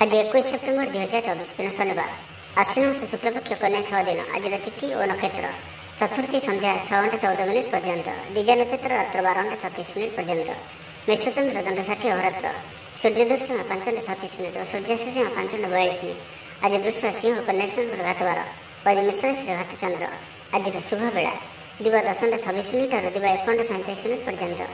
आज 21 सेप्टेम्बर 2024 दिन शनिवार आश्विन मास शुक्लपक्ष कन्या 6 दिन। आज तिथि और नक्षत्र चतुर्थी संध्या 6:14 पर्यंत, द्विजा नक्षत्र रात्र 12:36 पर्यंत, मेषचंद्र दंड 60 अहोरात्र, सूर्योदय सीमा 5:36 और सूर्यास्त सीमा 5:42। आज वृष सिंह कन्या घात 12 आज मेष राशि घात चंद्र। आज शुभ बेला दिवा 10:26 और दिवा 1:37 पर्यंत,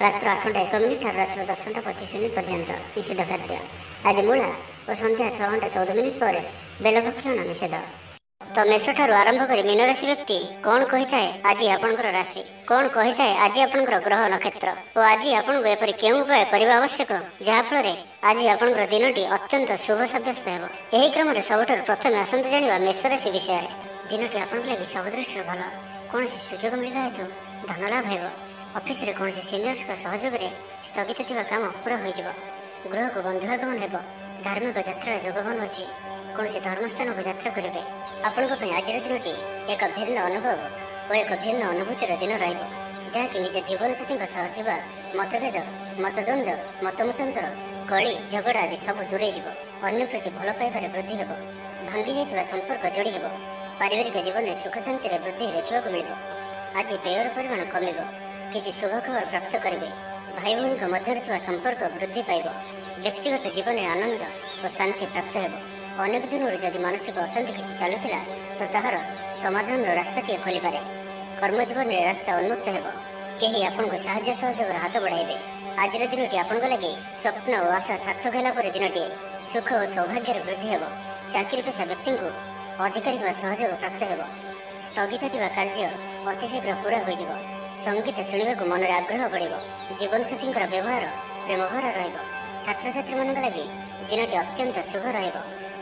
रात्र 8:01 और रात्र 10:25 पर्यंत निषेध खाद्य। आज मूला और संध्या 6:14 पर बेलभक्षण निषेध। तो मेष ठारू आरंभ कर मीन राशि व्यक्ति कौन कही थाए आज आपणकर राशि, कौन कही थाए आज आपणकर ग्रह नक्षत्र और आज आपको एपरि केउं उपाय करबा आवश्यक जहाँफल आज आपणकर दिनटी अत्यंत शुभ सब्यस्त हेब। एही क्रम सबुठारु प्रथम आसंतु जानिबा मेष राशि विषय। दिनटी आपन लागि सब दृष्टि भल, कौन सुजोग मिलवा हेतु धन लाभ हेब। ऑफिस रे कौन सीनियर्स सहयोग में स्थगित थिबा काम पूरा हो जाव। गृह को बंधुआगमन हेब। धार्मिक यात्रा जोगबन अच्छी, कौन धर्मस्थान को यात्रा करेंगे। आपण आज दिनटी एक भिन्न अनुभव और एक भिन्न अनुभूतिर दिन रही निज जीवन साथी मतभेद मतद्वंद मतमतांतर कली झगड़ा आदि सब दूरे अन्य प्रति भल पाइबार वृद्धि हेब। भांगी जाइथिबा संपर्क जोड़ी हेब। पारिवारिक जीवन में सुख शांति वृद्धि देखा मिल। आज व्ययर परिमाण कमिब। किसी शुभ खबर प्राप्त करेंगे। भाई भौणी मध्य संपर्क वृद्धि पाइब। व्यक्तिगत जीवन में आनंद और शांति प्राप्त हेब। अनेक दिन जदि मानसिक अशांति किसी चलुला तो ताहार समाधान रास्ताटी खोली पारे। कर्मजीवन में रास्ता उन्मुक्त हेब। कहीं आपको साहाय्य सहयोग हाथ बढ़ाइबे। आज दिनटी आपण लगे स्वप्न और आशा सार्थक होगा दिनटी सुख और सौभाग्य वृद्धि हेब। चाकरी पेशा व्यक्ति को अधिकारी सहयोग प्राप्त हेब। स्थगित थिबा कार्य अतिशीघ्र पूरा हो। संगीत शुणा मन में आग्रह बढ़। जीवन साथी व्यवहार प्रेमभरा रछात्री लगी दिनटी अत्यंत शुभ रहिब।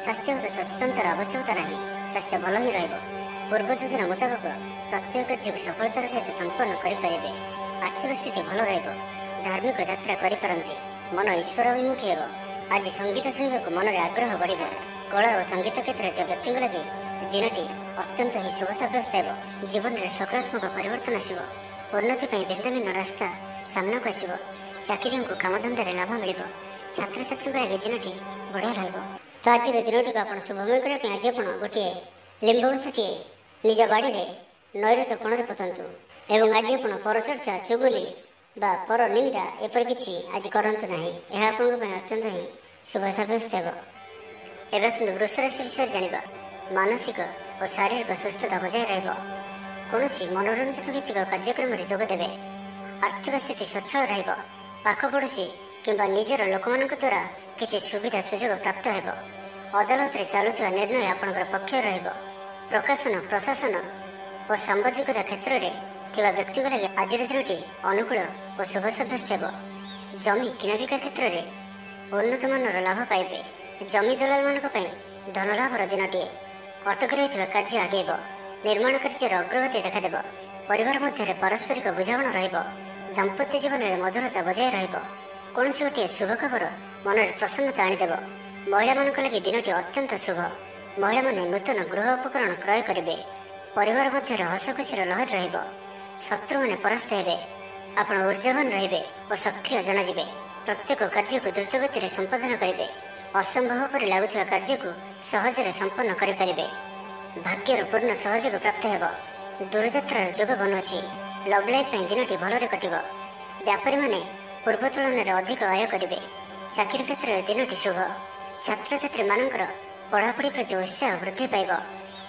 स्वास्थ्यगत सचेतनतार आवश्यकता नहीं, स्वास्थ्य भल ही रहिब। पूर्व योजना मुताबक प्रत्येक कार्य सफलतार सहित संपन्न करेंगे। आर्थिक स्थिति भल रहिब। धार्मिक यात्रा करिपारंती। मन ईश्वर अभिमुखी हेब। आज संगीत शुणा मन में आग्रह बढ़। कला और संगीत क्षेत्र व्यक्ति लगे दिनटी अत्यंत ही शुभ सब्यस्त हेब। जीवन में सकारात्मक परिवर्तन आसब। उन्नति भिन्न भिन्न रास्ता सामना को आसब। चाकरी को कामधंदा लाभ मिल। छात्र छात्री दिनटी बढ़िया रहिब। तो आज दिनटी को आप शुभमय करने आज आप गोटे लिंब गछटे निज बाड़ी में नईरत कोण पोतंतु एवं आज आप परचर्चा चुगुली बा पर निंदा एपरि किछि आज करंतु नाही। यह आपन अत्यंत ही शुभ सब्यस्त हेब। एवं सुंदर वृष राशि विषय जानिबा। मानसिक और शारीरिक सुस्थता बजाय रहिब। कौन मनोरंजन भित्तिक कार्यक्रम में जोगदेवे। आर्थिक स्थिति स्वच्छल रहिब। पाख पड़ोशी किंबा निजर लोक द्वारा किसी सुविधा सुजोग प्राप्त हेब। अदालत रे चलुवा निर्णय आपणकर पक्ष रहिब। प्रकाशन प्रशासन और सांबादिकता क्षेत्र में थिबा व्यक्ति लगे आज दिनटी अनुकूल और शुभ सब्यस्त हेब। जमी किणाबिका क्षेत्र में उन्नत मानर लाभ पाइबे। जमी दलाल मानक पई धन लाभर दिनटीए। अटक रही कार्य आगेब। निर्माण कार्य अग्रगति देखादेव। परिवार मध्य पारस्परिक बुझामण रहिब। दाम्पत्य जीवन में मधुरता बजाय रहिब। कौन गोटे शुभ खबर मन में प्रसन्नता आनीदेव। महिला मान लगे दिनटी अत्यंत शुभ। महिला माने नूतन गृह उपकरण क्रय करेंगे। परिवार मध्य हसखुशीर लहर रहिब। शत्रु मैंने परास्त हेबे। आपण ऊर्जावान रहिबे और सक्रिय जनाजिबे। प्रत्येक कार्य को द्रुतगति संपादन करेंगे। असंभव पर लगुवा कार्य को सहजरे संपन्न करें। भाग्यर पूर्ण सहयोग प्राप्त हेब। दूरयात्रार जोग बनुअछि। Love life दिनटी भलरे कटिब। व्यापारी माने पूर्व तुलन अधिक आय करेंगे। चाकरी क्षेत्र में दिनटी शुभ। छात्र छात्री मानकर पढ़ापढ़ी प्रति उत्साह वृद्धि पाइब।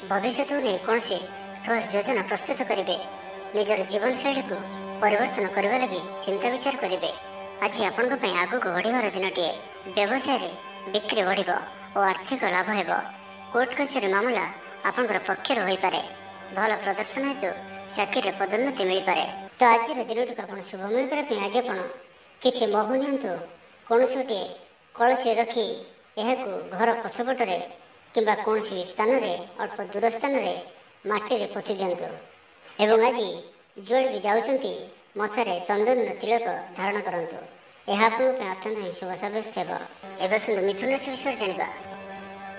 भविष्य को नहीं कौन ठोस योजना प्रस्तुत करेंगे। निजर जीवन शैली को परिवर्तन करने लगी चिंता विचार करेंगे। आज आपण आग को बढ़िबार दिनटीए। व्यवसाय बिक्री बढ़ और आर्थिक लाभ हेब। कोर्ट कचेरी मामला आपंकर पक्षर हो पारे। भल प्रदर्शन हेतु चाकरी पदोन्नति मिल पारे। तो आज दिनटी को आप शुभमय करने आज आप किसी महू नियंतु। कौन गोटे कलसी रखी यह घर पछपटे कि कौन स्थान में अल्प दूर स्थान में मटी पोति दिंतु। एवं आज जुआड़े भी जाऊँच मथारे चंदन तिलक धारण करंतु। यह अत्यंत ही शुभ सब्यस्त हेब। एवं सुंदर मिथुन राशि विषय जानिबा।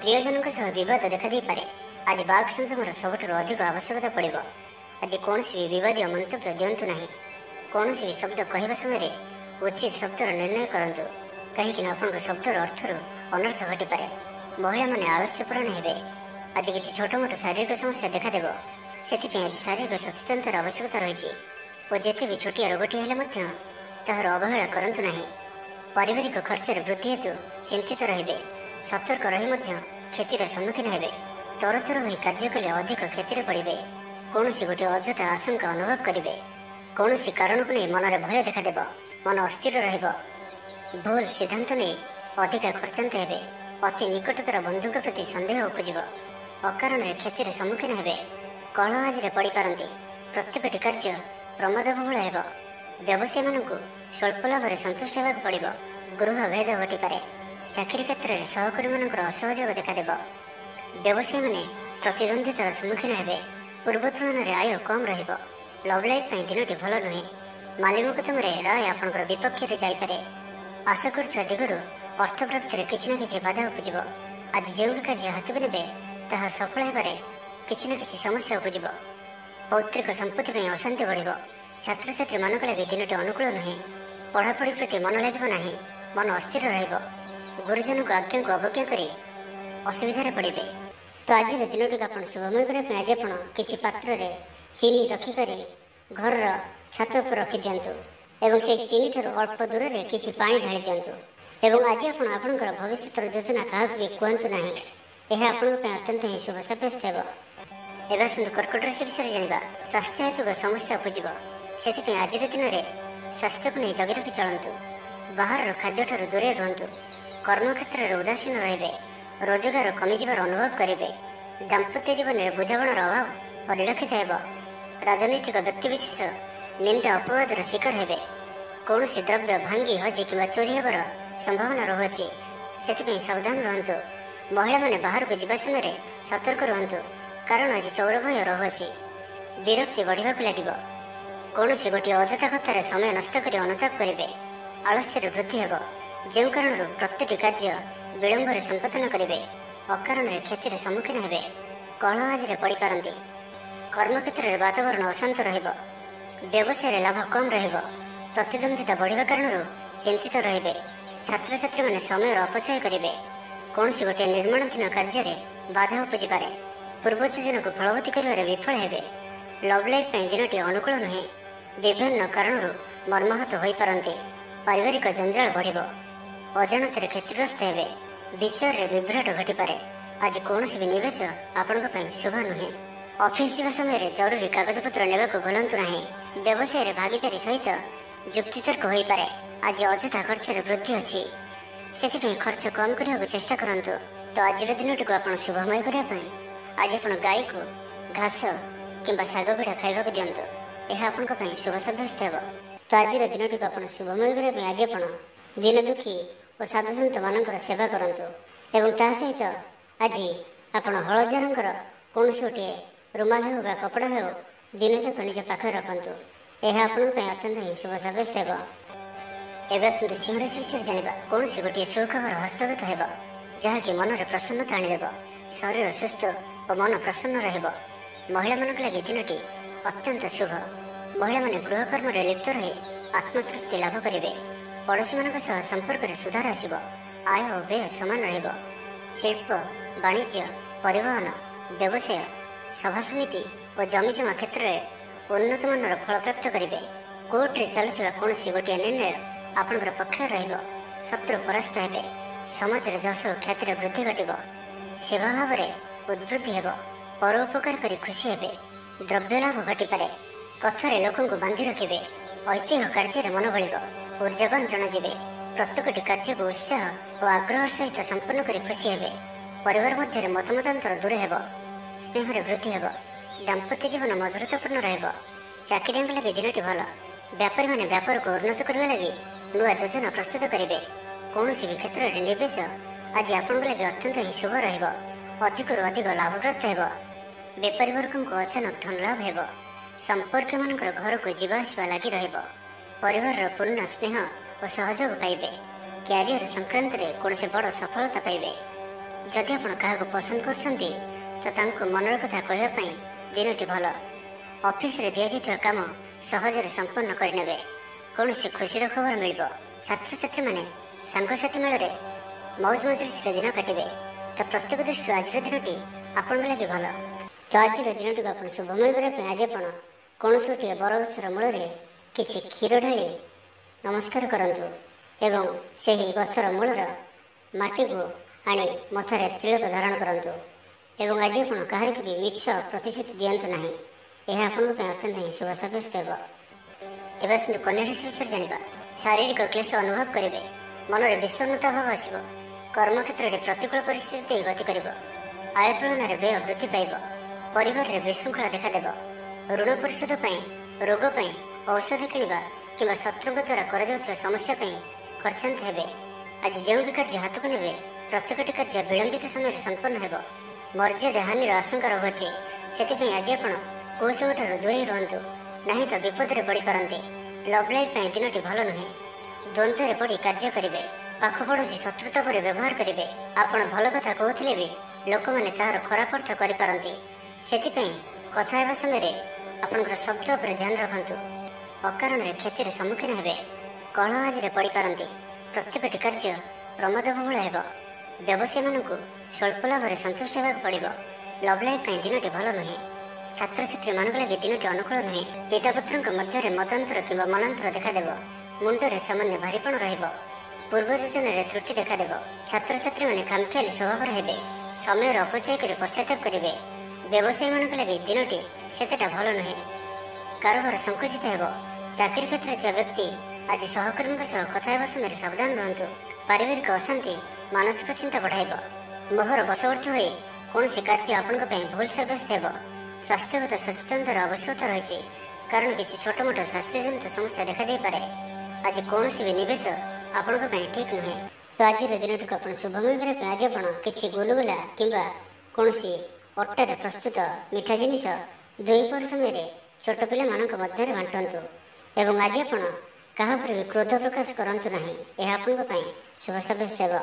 प्रियजन बद देखा पारे। आज बाघ संयमर सबुठ अधिक आवश्यकता पड़ो। आज कौन भी विवादी मंतव्य दिंतु ना। कौन भी शब्द कहवा समय उचित शब्दर निर्णय करूँ कहीं शब्दर अर्थर ଅନର୍ଥ ଘଟିପାରେ। ମହିଳାମାନେ ଆଳସ୍ୟପୂରଣ ହେବେ। ଆଜି କିଛି ଛୋଟମୋଟ ଶାରୀରିକ ସମସ୍ୟା ଦେଖାଦେବ। ସେଥିପାଇଁ ଆଜି ଶାରୀରିକ ସଚେତନତାର ଆବଶ୍ୟକତା ରହିଛି ଓ ଯେତେ ବି ଛୋଟିଆ ରୋଗଟି ହେଲେ ମଧ୍ୟ ତାହାର ଅବହେଳା କରନ୍ତୁ ନାହିଁ। ପାରିବାରିକ ଖର୍ଚ୍ଚରେ ବୃଦ୍ଧି ହେତୁ ଚିନ୍ତିତ ରହିବେ। ସତର୍କ ରହି ମଧ୍ୟ କ୍ଷତିର ସମ୍ମୁଖୀନ ହେବେ। ତରତର ହୋଇ କାର୍ଯ୍ୟ କଲେ ଅଧିକ କ୍ଷତିରେ ପଡ଼ିବେ। କୌଣସି ଗୋଟିଏ ଅଯଥା ଆଶଙ୍କା ଅନୁଭବ କରିବେ। କୌଣସି କାରଣକୁ ନେଇ ମନରେ ଭୟ ଦେଖାଦେବ। ମନ ଅସ୍ଥିର ରହିବ। ଭୁଲ ସିଦ୍ଧାନ୍ତ ନେଇ ଅଧିକା ଖର୍ଚ୍ଚାନ୍ତ ହେବେ। ଅତି ନିକଟତର ବନ୍ଧୁଙ୍କ ପ୍ରତି ସନ୍ଦେହ ଉପୁଜିବ। ଅକାରଣରେ କ୍ଷତିର ସମ୍ମୁଖୀନ ହେବେ। କଳହ ଆଦିରେ ପଡ଼ିପାରନ୍ତି। ପ୍ରତ୍ୟେକଟି କାର୍ଯ୍ୟ ପ୍ରମାଦବହୁଳ ହେବ। ବ୍ୟବସାୟୀମାନଙ୍କୁ ସ୍ୱଳ୍ପ ଲାଭରେ ସନ୍ତୁଷ୍ଟ ହେବାକୁ ପଡ଼ିବ। ଗୃହ ଭେଦ ଘଟିପାରେ। ଚାକିରି କ୍ଷେତ୍ରରେ ସହକର୍ମୀମାନଙ୍କର ଅସହଯୋଗ ଦେଖାଦେବ। ବ୍ୟବସାୟୀମାନେ ପ୍ରତିଦ୍ୱନ୍ଦ୍ୱିତାର ସମ୍ମୁଖୀନ ହେବେ। ପୂର୍ବ ତୁଳନାରେ ଆୟ କମ୍ ରହିବ। ଲଭ୍ ଲାଇଫ୍ ପାଇଁ ଦିନଟି ଭଲ ନୁହେଁ। ମାଲି ମୋକଦ୍ଦମାରେ ରାୟ ଆପଣଙ୍କର ବିପକ୍ଷରେ ଯାଇପାରେ। ଆଶା କରୁଥିବା ଦିଗରୁ ଅର୍ଥ ପ୍ରାପ୍ତିରେ କିଛି ନା କିଛି ବାଧା ଉପୁଜିବ। ଆଜି ଯେଉଁ ବି କାର୍ଯ୍ୟ ହାତକୁ ନେବେ ତାହା ସଫଳ ହେବାରେ କିଛି ନା କିଛି ସମସ୍ୟା ଉପୁଜିବ। ପୌତ୍ରିକ ସମ୍ପତ୍ତି ପାଇଁ ଅଶାନ୍ତି ବଢ଼ିବ। ଛାତ୍ରଛାତ୍ରୀମାନଙ୍କ ଲାଗି ଦିନଟି ଅନୁକୂଳ ନୁହେଁ। ପଢ଼ାପଢ଼ି ପ୍ରତି ମନ ଲାଗିବ ନାହିଁ। ମନ ଅସ୍ଥିର ରହିବ। ଗୁରୁଜନଙ୍କ ଆଜ୍ଞାକୁ ଅବଜ୍ଞା କରି ଅସୁବିଧାରେ ପଡ଼ିବେ। ତ ଆଜିର ଦିନଟିକୁ ଆପଣ ଶୁଭମୟ କରିବା ପାଇଁ ଆଜି ଆପଣ କିଛି ପାତ୍ରରେ ଚିନି ରଖିକରି ଘରର ଛାତ ଉପରେ ରଖିଦିଅନ୍ତୁ ଏବଂ ସେହି ଚିନିଠାରୁ ଅଳ୍ପ ଦୂରରେ କିଛି ପାଣି ଢାଳି ଦିଅନ୍ତୁ। ଏବଂ ଆଜି ଆପଣ ଆପଣଙ୍କର ଭବିଷ୍ୟତର ଯୋଜନା କାହାକୁ ବି କୁହନ୍ତୁ ନାହିଁ। ଏହା ଆପଣଙ୍କ ପାଇଁ ଅତ୍ୟନ୍ତ ହିଁ ଶୁଭ ସାବ୍ୟସ୍ତ ହେବ। ଏବେ ଆସନ୍ତୁ କର୍କଟ ରାଶି ବିଷୟରେ ଜାଣିବା। ସ୍ୱାସ୍ଥ୍ୟ ହେତୁକ ସମସ୍ୟା ଉପୁଜିବ। ସେଥିପାଇଁ ଆଜିର ଦିନରେ ସ୍ୱାସ୍ଥ୍ୟକୁ ନେଇ ଜଗି ରଖି ଚଳନ୍ତୁ। ବାହାରର ଖାଦ୍ୟଠାରୁ ଦୂରେଇ ରୁହନ୍ତୁ। କର୍ମକ୍ଷେତ୍ରରେ ଉଦାସୀନ ରହିବେ। ରୋଜଗାର କମିଯିବାର ଅନୁଭବ କରିବେ। ଦାମ୍ପତ୍ୟ ଜୀବନରେ ବୁଝାମଣାର ଅଭାବ ପରିଲକ୍ଷିତ ହେବ। ରାଜନୈତିକ ବ୍ୟକ୍ତିବିଶେଷ ନିନ୍ଦା ଅପବାଦର ଶିକାର ହେବେ। କୌଣସି ଦ୍ରବ୍ୟ ଭାଙ୍ଗି ହଜି କିମ୍ବା ଚୋରି ହେବାର ସମ୍ଭାବନା ରହୁଅଛି। ସେଥିପାଇଁ ସାବଧାନ ରୁହନ୍ତୁ। ମହିଳାମାନେ ବାହାରକୁ ଯିବା ସମୟରେ ସତର୍କ ରୁହନ୍ତୁ, କାରଣ ଆଜି ଚୌର ଭୟ ରହୁଅଛି। ବିରକ୍ତି ବଢ଼ିବାକୁ ଲାଗିବ। କୌଣସି ଗୋଟିଏ ଅଯଥା କଥାରେ ସମୟ ନଷ୍ଟ କରି ଅନୁତାପ କରିବେ। ଆଳସ୍ୟରେ ବୃଦ୍ଧି ହେବ, ଯେଉଁ କାରଣରୁ ପ୍ରତ୍ୟେକଟି କାର୍ଯ୍ୟ ବିଳମ୍ବରେ ସମ୍ପାଦନ କରିବେ। ଅକାରଣରେ କ୍ଷତିର ସମ୍ମୁଖୀନ ହେବେ। କଳହ ଆଦିରେ ପଡ଼ିପାରନ୍ତି। କର୍ମକ୍ଷେତ୍ରରେ ବାତାବରଣ ଅଶାନ୍ତ ରହିବ। ବ୍ୟବସାୟରେ ଲାଭ କମ୍ ରହିବ। ପ୍ରତିଦ୍ୱନ୍ଦ୍ୱିତା ବଢ଼ିବା କାରଣରୁ ଚିନ୍ତିତ ରହିବେ। ଛାତ୍ରଛାତ୍ରୀମାନେ ସମୟର ଅପଚୟ କରିବେ। କୌଣସି ଗୋଟିଏ ନିର୍ମାଣାଧୀନ କାର୍ଯ୍ୟରେ ବାଧା ଉପୁଜିପାରେ। ପୂର୍ବ ଯୋଜନାକୁ ଫଳବତୀ କରିବାରେ ବିଫଳ ହେବେ। ଲଭ୍ ଲାଇଫ୍ ପାଇଁ ଦିନଟି ଅନୁକୂଳ ନୁହେଁ। ବିଭିନ୍ନ କାରଣରୁ ମର୍ମାହତ ହୋଇପାରନ୍ତି। ପାରିବାରିକ ଜଞ୍ଜାଳ ବଢ଼ିବ। ଅଜାଣତରେ କ୍ଷତିଗ୍ରସ୍ତ ହେବେ। ବିଚାରରେ ବିଭ୍ରାଟ ଘଟିପାରେ। ଆଜି କୌଣସି ବି ନିବେଶ ଆପଣଙ୍କ ପାଇଁ ଶୁଭ ନୁହେଁ। ଅଫିସ୍ ଯିବା ସମୟରେ ଜରୁରୀ କାଗଜପତ୍ର ନେବାକୁ ଭୁଲନ୍ତୁ ନାହିଁ। ବ୍ୟବସାୟରେ ଭାଗିଦାରୀ ସହିତ ଯୁକ୍ତିତର୍କ ହୋଇପାରେ। ଆଜି ଅଯଥା ଖର୍ଚ୍ଚରେ ବୃଦ୍ଧି ଅଛି। ସେଥିପାଇଁ ଖର୍ଚ୍ଚ କମ୍ କରିବାକୁ ଚେଷ୍ଟା କରନ୍ତୁ। ତ ଆଜିର ଦିନଟିକୁ ଆପଣ ଶୁଭମୟ କରିବା ପାଇଁ ଆଜି ଆପଣ ଗାଈକୁ ଘାସ କିମ୍ବା ଶାଗ ପିଠା ଖାଇବାକୁ ଦିଅନ୍ତୁ। ଏହା ଆପଣଙ୍କ ପାଇଁ ଶୁଭ ସାବ୍ୟସ୍ତ ହେବ। ତ ଆଜିର ଦିନଟିକୁ ଆପଣ ଶୁଭମୟ କରିବା ପାଇଁ ଆଜି ଆପଣ ଦୀନ ଦୁଃଖୀ ଓ ସାଧୁସନ୍ତମାନଙ୍କର ସେବା କରନ୍ତୁ। ଏବଂ ତା ସହିତ ଆଜି ଆପଣ ହଳଦିଆ ରଙ୍ଗର କୌଣସି ଗୋଟିଏ ରୁମାଲ ହେଉ ବା କପଡ଼ା ହେଉ ଦିନଯାକ ନିଜ ପାଖରେ ରଖନ୍ତୁ। ଏହା ଆପଣଙ୍କ ପାଇଁ ଅତ୍ୟନ୍ତ ହିଁ ଶୁଭ ସାବ୍ୟସ୍ତ ହେବ। ଏବେ ଆସନ୍ତୁ ସିଂହ ରାଶି ବିଷୟରେ ଜାଣିବା। କୌଣସି ଗୋଟିଏ ସୁଖବର ହସ୍ତଗତ ହେବ, ଯାହାକି ମନରେ ପ୍ରସନ୍ନତା ଆଣିଦେବ। ଶରୀର ସୁସ୍ଥ ଓ ମନ ପ୍ରସନ୍ନ ରହିବ। ମହିଳାମାନଙ୍କ ଲାଗି ଦିନଟି ଅତ୍ୟନ୍ତ ଶୁଭ। ମହିଳାମାନେ ଗୃହକର୍ମରେ ଲିପ୍ତ ରହି ଆତ୍ମତୃପ୍ତି ଲାଭ କରିବେ। ପଡ଼ୋଶୀମାନଙ୍କ ସହ ସମ୍ପର୍କରେ ସୁଧାର ଆସିବ। ଆୟ ଓ ବ୍ୟୟ ସମାନ ରହିବ। ଶିଳ୍ପ, ବାଣିଜ୍ୟ, ପରିବହନ, ବ୍ୟବସାୟ, ସଭାସମିତି ଓ ଜମିଜମା କ୍ଷେତ୍ରରେ ଉନ୍ନତମାନର ଫଳପ୍ରାପ୍ତ କରିବେ। କୋର୍ଟରେ ଚାଲୁଥିବା କୌଣସି ଗୋଟିଏ ନିର୍ଣ୍ଣୟ ଆପଣଙ୍କର ପକ୍ଷରେ ରହିବ। ଶତ୍ରୁ ପରାସ୍ତ ହେବେ। ସମାଜରେ ଯଶ ଓ ଖ୍ୟାତିର ବୃଦ୍ଧି ଘଟିବ। ସେବା ଭାବରେ ଉଦ୍ବୃଦ୍ଧି ହେବ। ପରୋପକାର କରି ଖୁସି ହେବେ। ଦ୍ରବ୍ୟ ଲାଭ ଘଟିପାରେ। କଥାରେ ଲୋକଙ୍କୁ ବାନ୍ଧି ରଖିବେ। ଐତିହ୍ୟ କାର୍ଯ୍ୟରେ ମନ ବଳିବ। ଉର୍ଜାବାନ ଜଣାଯିବେ। ପ୍ରତ୍ୟେକଟି କାର୍ଯ୍ୟକୁ ଉତ୍ସାହ ଓ ଆଗ୍ରହ ସହିତ ସମ୍ପନ୍ନ କରି ଖୁସି ହେବେ। ପରିବାର ମଧ୍ୟରେ ମତମତାନ୍ତର ଦୂର ହେବ। ସ୍ନେହରେ ବୃଦ୍ଧି ହେବ। ଦାମ୍ପତ୍ୟ ଜୀବନ ମଧୁରତାପୂର୍ଣ୍ଣ ରହିବ। ଚାକିରିଆଙ୍କ ଲାଗି ଦିନଟି ଭଲ। ବ୍ୟାପାରୀମାନେ ବ୍ୟାପାରକୁ ଉନ୍ନତ କରିବା ଲାଗି ନୂଆ ଯୋଜନା ପ୍ରସ୍ତୁତ କରିବେ। କୌଣସି ବି କ୍ଷେତ୍ରରେ ନିବେଶ ଆଜି ଆପଣଙ୍କ ଲାଗି ଅତ୍ୟନ୍ତ ହିଁ ଶୁଭ ରହିବ। ଅଧିକରୁ ଅଧିକ ଲାଭପ୍ରାପ୍ତ ହେବ। ବେପାରୀ ବର୍ଗଙ୍କୁ ଅଚାନକ ଧନ ଲାଭ ହେବ। ସମ୍ପର୍କୀୟମାନଙ୍କର ଘରକୁ ଯିବା ଆସିବା ଲାଗି ରହିବ। ପରିବାରର ପୂର୍ଣ୍ଣ ସ୍ନେହ ଓ ସହଯୋଗ ପାଇବେ। କ୍ୟାରିୟର ସଂକ୍ରାନ୍ତରେ କୌଣସି ବଡ଼ ସଫଳତା ପାଇବେ। ଯଦି ଆପଣ କାହାକୁ ପସନ୍ଦ କରୁଛନ୍ତି ତ ତାଙ୍କୁ ମନର କଥା କହିବା ପାଇଁ ଦିନଟି ଭଲ। ଅଫିସରେ ଦିଆଯାଇଥିବା କାମ ସହଜରେ ସମ୍ପନ୍ନ କରିନେବେ। କୌଣସି ଖୁସିର ଖବର ମିଳିବ। ଛାତ୍ରଛାତ୍ରୀମାନେ ସାଙ୍ଗସାଥୀ ମେଳରେ ମୌଜ ମଜଲିସରେ ଦିନ କାଟିବେ, ତ ପ୍ରତ୍ୟେକ ଦୃଷ୍ଟିରୁ ଆଜିର ଦିନଟି ଆପଣଙ୍କ ଲାଗି ଭଲ। ତ ଆଜିର ଦିନଟିକୁ ଆପଣ ଶୁଭମୟ କରିବା ପାଇଁ ଆଜି ଆପଣ କୌଣସି ଗୋଟିଏ ବରଗଛର ମୂଳରେ କିଛି କ୍ଷୀର ଢାଳି ନମସ୍କାର କରନ୍ତୁ ଏବଂ ସେହି ଗଛର ମୂଳର ମାଟିକୁ ଆଣି ମଥାରେ ତିଳକ ଧାରଣ କରନ୍ତୁ ଏବଂ ଆଜି ଆପଣ କାହାରିକୁ ବି ମିଛ ପ୍ରତିଶ୍ରୁତି ଦିଅନ୍ତୁ ନାହିଁ। ଏହା ଆପଣଙ୍କ ପାଇଁ ଅତ୍ୟନ୍ତ ହିଁ ଶୁଭ ସାବ୍ୟସ୍ତ ହେବ। ଏବେ ଆସନ୍ତୁ କନ୍ୟା ରାଶି ବିଷୟରେ ଜାଣିବା। ଶାରୀରିକ କ୍ଲେଶ ଅନୁଭବ କରିବେ, ମନରେ ବିଷଣ୍ଣତା ଭାବ ଆସିବ, କର୍ମକ୍ଷେତ୍ରରେ ପ୍ରତିକୂଳ ପରିସ୍ଥିତି ଦେଇ ଗତି କରିବ, ଆୟ ତୁଳନାରେ ବ୍ୟୟ ବୃଦ୍ଧି ପାଇବ, ପରିବାରରେ ବିଶୃଙ୍ଖଳା ଦେଖାଦେବ, ଋଣ ପରିଶୋଧ ପାଇଁ, ରୋଗ ପାଇଁ, ଔଷଧ କିଣିବା କିମ୍ବା ଶତ୍ରୁଙ୍କ ଦ୍ୱାରା କରାଯାଉଥିବା ସମସ୍ୟା ପାଇଁ ଖର୍ଚ୍ଚାନ୍ତ ହେବେ। ଆଜି ଯେଉଁ ବି କାର୍ଯ୍ୟ ହାତକୁ ନେବେ ପ୍ରତ୍ୟେକଟି କାର୍ଯ୍ୟ ବିଳମ୍ବିତ ସମୟରେ ସମ୍ପନ୍ନ ହେବ। ମର୍ଯ୍ୟାଦା ହାନିର ଆଶଙ୍କା ରହୁଅଛି, ସେଥିପାଇଁ ଆଜି ଆପଣ କୌଶଳଠାରୁ ଦୂରେଇ ରୁହନ୍ତୁ, ନାହିଁ ତ ବିପଦରେ ପଡ଼ିପାରନ୍ତି। ଲଭ୍ ଲାଇଫ୍ ପାଇଁ ଦିନଟି ଭଲ ନୁହେଁ। ଦ୍ୱନ୍ଦ୍ୱରେ ପଡ଼ି କାର୍ଯ୍ୟ କରିବେ, ପାଖ ପଡ଼ୋଶୀ ଶତ୍ରୁତା ପରି ବ୍ୟବହାର କରିବେ। ଆପଣ ଭଲ କଥା କହୁଥିଲେ ବି ଲୋକମାନେ ତାହାର ଖରାପ ଅର୍ଥ କରିପାରନ୍ତି, ସେଥିପାଇଁ କଥା ହେବା ସମୟରେ ଆପଣଙ୍କର ଶବ୍ଦ ଉପରେ ଧ୍ୟାନ ରଖନ୍ତୁ। ଅକାରଣରେ କ୍ଷତିର ସମ୍ମୁଖୀନ ହେବେ, କଳହ ଆଦିରେ ପଡ଼ିପାରନ୍ତି। ପ୍ରତ୍ୟେକଟି କାର୍ଯ୍ୟ ପ୍ରମାଦବହୁଳ ହେବ। ବ୍ୟବସାୟୀମାନଙ୍କୁ ସ୍ୱଳ୍ପ ଲାଭରେ ସନ୍ତୁଷ୍ଟ ହେବାକୁ ପଡ଼ିବ। ଲଭ୍ ଲାଇଫ୍ ପାଇଁ ଦିନଟି ଭଲ ନୁହେଁ। ଛାତ୍ରଛାତ୍ରୀମାନଙ୍କ ଲାଗି ଦିନଟି ଅନୁକୂଳ ନୁହେଁ। ପିତାପୁତ୍ରଙ୍କ ମଧ୍ୟରେ ମତାନ୍ତର କିମ୍ବା ମନାନ୍ତର ଦେଖାଦେବ। ମୁଣ୍ଡରେ ସାମାନ୍ୟ ଭାରିପଣ ରହିବ। ପୂର୍ବ ଯୋଜନାରେ ତ୍ରୁଟି ଦେଖାଦେବ। ଛାତ୍ରଛାତ୍ରୀମାନେ ଖାମଖିଆଲି ସ୍ୱଭାବର ହେବେ, ସମୟର ଅପଚୟ କରି ପଶ୍ଚାତାପ କରିବେ। ବ୍ୟବସାୟୀମାନଙ୍କ ଲାଗି ଦିନଟି ସେତେଟା ଭଲ ନୁହେଁ। କାରବାର ସଂକୁଚିତ ହେବ। ଚାକିରି କ୍ଷେତ୍ରରେ ଥିବା ବ୍ୟକ୍ତି ଆଜି ସହକର୍ମୀଙ୍କ ସହ କଥା ହେବା ସମୟରେ ସାବଧାନ ରୁହନ୍ତୁ। ପାରିବାରିକ ଅଶାନ୍ତି ମାନସିକ ଚିନ୍ତା ବଢ଼ାଇବ। ମୋହର ବଶବର୍ତ୍ତୀ ହୋଇ କୌଣସି କାର୍ଯ୍ୟ ଆପଣଙ୍କ ପାଇଁ ଭୁଲ ସାବ୍ୟସ୍ତ ହେବ। ସ୍ୱାସ୍ଥ୍ୟଗତ ସଚେତନତାର ଆବଶ୍ୟକତା ରହିଛି, କାରଣ କିଛି ଛୋଟମୋଟ ସ୍ୱାସ୍ଥ୍ୟଜନିତ ସମସ୍ୟା ଦେଖାଦେଇପାରେ। ଆଜି କୌଣସି ବି ନିବେଶ ଆପଣଙ୍କ ପାଇଁ ଠିକ୍ ନୁହେଁ। ତ ଆଜିର ଦିନଟିକୁ ଆପଣ ଶୁଭମୟ କରିବା ପାଇଁ ଆଜି ଆପଣ କିଛି ଗୁଲୁଗୁଲା କିମ୍ବା କୌଣସି ଅଟାରେ ପ୍ରସ୍ତୁତ ମିଠା ଜିନିଷ ଦ୍ୱିପହର ସମୟରେ ଛୋଟ ପିଲାମାନଙ୍କ ମଧ୍ୟରେ ବାଣ୍ଟନ୍ତୁ ଏବଂ ଆଜି ଆପଣ କାହା ଉପରେ ବି କ୍ରୋଧ ପ୍ରକାଶ କରନ୍ତୁ ନାହିଁ। ଏହା ଆପଣଙ୍କ ପାଇଁ ଶୁଭ ସାବ୍ୟସ୍ତ ହେବ।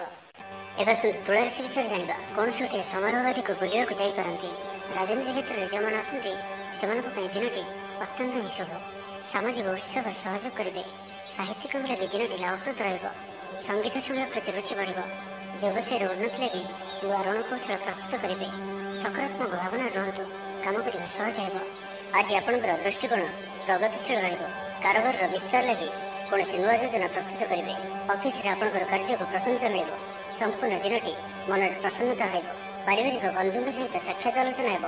ଏବେ ଆସନ୍ତୁ ତୁଳା ରାଶି ବିଷୟରେ ଜାଣିବା। କୌଣସି ଗୋଟିଏ ସମାରୋହ ଆଦିକୁ ବୁଲିବାକୁ ଯାଇପାରନ୍ତି। ରାଜନୀତି କ୍ଷେତ୍ରରେ ଯେଉଁମାନେ ଅଛନ୍ତି ସେମାନଙ୍କ ପାଇଁ ଦିନଟି ଅତ୍ୟନ୍ତ ହିଁ ଶୁଭ। ସାମାଜିକ ଉତ୍ସବରେ ସହଯୋଗ କରିବେ। ସାହିତ୍ୟିକଙ୍କ ଲାଗି ଦିନଟି ଲାଭପ୍ରଦ ରହିବ। ସଙ୍ଗୀତ ଶୁଣିବା ପ୍ରତି ରୁଚି ବଢ଼ିବ। ବ୍ୟବସାୟର ଉନ୍ନତି ଲାଗି ନୂଆ ରଣକୌଶଳ ପ୍ରସ୍ତୁତ କରିବେ। ସକାରାତ୍ମକ ଭାବନାରେ ରୁହନ୍ତୁ, କାମ କରିବା ସହଜ ହେବ। ଆଜି ଆପଣଙ୍କର ଦୃଷ୍ଟିକୋଣ ପ୍ରଗତିଶୀଳ ରହିବ। କାରବାରର ବିସ୍ତାର ଲାଗି କୌଣସି ନୂଆ ଯୋଜନା ପ୍ରସ୍ତୁତ କରିବେ। ଅଫିସରେ ଆପଣଙ୍କର କାର୍ଯ୍ୟକୁ ପ୍ରଶଂସା ମିଳିବ। ସମ୍ପୂର୍ଣ୍ଣ ଦିନଟି ମନରେ ପ୍ରସନ୍ନତା ରହିବ। ପାରିବାରିକ ବନ୍ଧୁଙ୍କ ସହିତ ସାକ୍ଷାତ ଆଲୋଚନା ହେବ।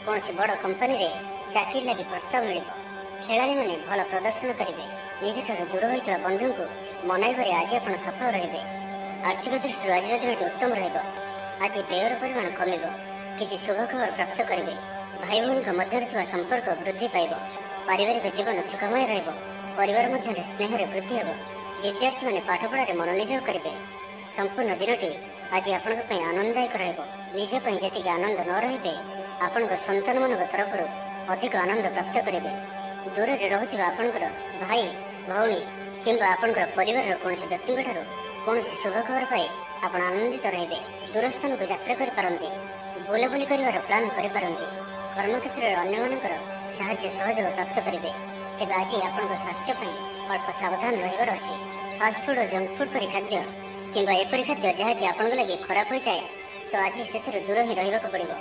କୌଣସି ବଡ଼ କମ୍ପାନୀରେ ଚାକିରି ଲାଗି ପ୍ରସ୍ତାବ ମିଳିବ। ଖେଳାଳିମାନେ ଭଲ ପ୍ରଦର୍ଶନ କରିବେ। ନିଜଠାରୁ ଦୂର ହୋଇଥିବା ବନ୍ଧୁଙ୍କୁ ମନାଇବାରେ ଆଜି ଆପଣ ସଫଳ ରହିବେ। ଆର୍ଥିକ ଦୃଷ୍ଟିରୁ ଆଜିର ଦିନଟି ଉତ୍ତମ ରହିବ। ଆଜି ବ୍ୟୟର ପରିମାଣ କମିବ। କିଛି ଶୁଭ ଖବର ପ୍ରାପ୍ତ କରିବେ। ଭାଇ ଭଉଣୀଙ୍କ ମଧ୍ୟରେ ଥିବା ସମ୍ପର୍କ ବୃଦ୍ଧି ପାଇବ। ପାରିବାରିକ ଜୀବନ ସୁଖମୟ ରହିବ। ପରିବାର ମଧ୍ୟରେ ସ୍ନେହରେ ବୃଦ୍ଧି ହେବ। ବିଦ୍ୟାର୍ଥୀମାନେ ପାଠପଢ଼ାରେ ମନୋନିଯୋଗ କରିବେ। ସମ୍ପୂର୍ଣ୍ଣ ଦିନଟି ଆଜି ଆପଣଙ୍କ ପାଇଁ ଆନନ୍ଦଦାୟକ ରହିବ। ନିଜ ପାଇଁ ଯେତିକି ଆନନ୍ଦ ନ ରହିବେ, ଆପଣଙ୍କ ସନ୍ତାନମାନଙ୍କ ତରଫରୁ ଅଧିକ ଆନନ୍ଦ ପ୍ରାପ୍ତ କରିବେ। ଦୂରରେ ରହୁଥିବା ଆପଣଙ୍କର ଭାଇ ଭଉଣୀ କିମ୍ବା ଆପଣଙ୍କର ପରିବାରର କୌଣସି ବ୍ୟକ୍ତିଙ୍କଠାରୁ କୌଣସି ଶୁଭ ଖବର ପାଇ ଆପଣ ଆନନ୍ଦିତ ରହିବେ। ଦୂରସ୍ଥାନକୁ ଯାତ୍ରା କରିପାରନ୍ତି। ବୁଲାବୁଲି କରିବାର ପ୍ଲାନ୍ କରିପାରନ୍ତି। କର୍ମକ୍ଷେତ୍ରରେ ଅନ୍ୟମାନଙ୍କର ସାହାଯ୍ୟ ସହଯୋଗ ପ୍ରାପ୍ତ କରିବେ। ତେବେ ଆଜି ଆପଣଙ୍କ ସ୍ୱାସ୍ଥ୍ୟ ପାଇଁ ଅଳ୍ପ ସାବଧାନ ରହିବାର ଅଛି। ଫାଷ୍ଟଫୁଡ୍ ଓ ଜଙ୍କଫୁଡ୍ ପରି ଖାଦ୍ୟ କିମ୍ବା ଏପରି ଖାଦ୍ୟ ଯାହାକି ଆପଣଙ୍କ ଲାଗି ଖରାପ ହୋଇଥାଏ, ତ ଆଜି ସେଥିରୁ ଦୂର ହିଁ ରହିବାକୁ ପଡ଼ିବ,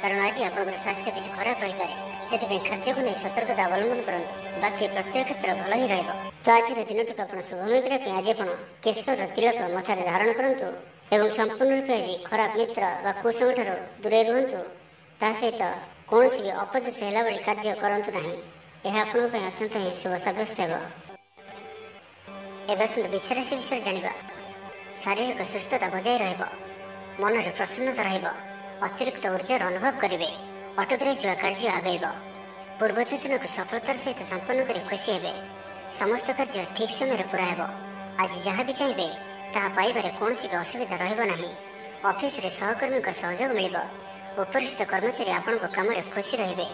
କାରଣ ଆଜି ଆପଣଙ୍କର ସ୍ୱାସ୍ଥ୍ୟ କିଛି ଖରାପ ରହିପାରେ। ସେଥିପାଇଁ ଖାଦ୍ୟକୁ ନେଇ ସତର୍କତା ଅବଲମ୍ବନ କରନ୍ତୁ। ବାକି ପ୍ରତ୍ୟେକ କ୍ଷେତ୍ର ଭଲ ହିଁ ରହିବ। ତ ଆଜିର ଦିନଟିକୁ ଆପଣ ଶୁଭମୟ କରିବା ପାଇଁ ଆଜି ଆପଣ କେଶର ତିଳକ ମଥାରେ ଧାରଣ କରନ୍ତୁ ଏବଂ ସମ୍ପୂର୍ଣ୍ଣ ରୂପେ ଆଜି ଖରାପ ମିତ୍ର ବା କୁସଙ୍ଗଠାରୁ ଦୂରେଇ ରୁହନ୍ତୁ। ତା ସହିତ କୌଣସି ବି ଅପଯଶ ହେଲା ଭଳି କାର୍ଯ୍ୟ କରନ୍ତୁ ନାହିଁ। ଏହା ଆପଣଙ୍କ ପାଇଁ ଅତ୍ୟନ୍ତ ହିଁ ଶୁଭ ସାବ୍ୟସ୍ତ ହେବ। ଏବେ ଆସନ୍ତୁ ବୃଷ ରାଶି ବିଷୟରେ ଜାଣିବା। ଶାରୀରିକ ସୁସ୍ଥତା ବଜାୟ ରହିବ। ମନରେ ପ୍ରସନ୍ନତା ରହିବ। ଅତିରିକ୍ତ ଉର୍ଜାର ଅନୁଭବ କରିବେ। ଅଟକି ରହିଥିବା କାର୍ଯ୍ୟ ଆଗେଇବ। ପୂର୍ବ ଯୋଜନାକୁ ସଫଳତାର ସହିତ ସମ୍ପନ୍ନ କରି ଖୁସି ହେବେ। ସମସ୍ତ କାର୍ଯ୍ୟ ଠିକ୍ ସମୟରେ ପୁରା ହେବ। ଆଜି ଯାହା ବି ଚାହିଁବେ ତାହା ପାଇବାରେ କୌଣସି ବି ଅସୁବିଧା ରହିବ ନାହିଁ। ଅଫିସରେ ସହକର୍ମୀଙ୍କ ସହଯୋଗ ମିଳିବ। ଉପରିସ୍ଥ କର୍ମଚାରୀ ଆପଣଙ୍କ କାମରେ ଖୁସି ରହିବେ।